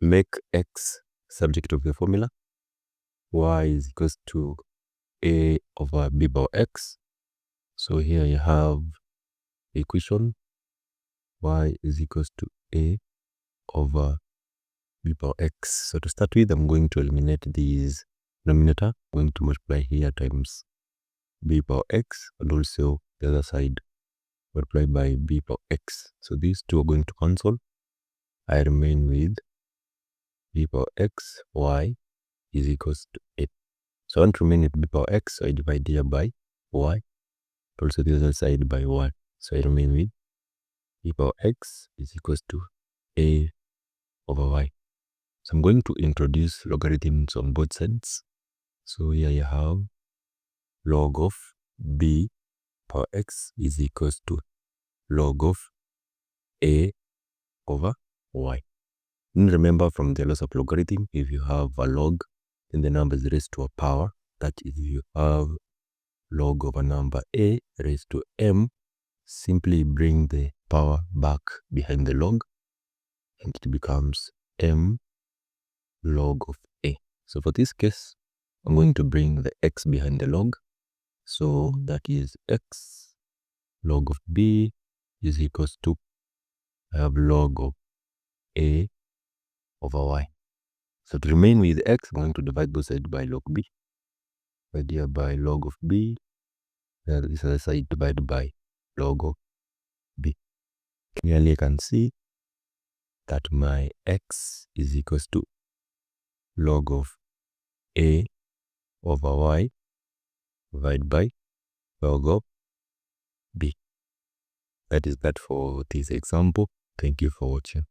make x subject of the formula y is equals to a over b power x. So here you have equation y is equals to a over b power x. So to start with, I'm going to eliminate these denominator. I'm going to multiply here times b power x, and also the other side multiply by b power x. So these two are going to cancel. I remain with b power x y is equals to 8. So I want to remain with b power x, so I divide here by y, also the other side by 1. So I remain with b power x is equals to a over y. So I'm going to introduce logarithms on both sides. So here you have log of b power x is equals to log of a over y. And remember, from the laws of logarithm, if you have a log, then the number is raised to a power. That is, if you have log of a number a raised to m, simply bring the power back behind the log, and it becomes m log of a. So for this case, I'm going to bring the x behind the log. So that is x log of b is equals to, I have log of a over y. So to remain with x, I'm going to divide both sides by log b. Divide here by log of b. This other side divided by log of b. Clearly I can see that my x is equals to log of a over y divided by log of b. That is that for this example. Thank you for watching.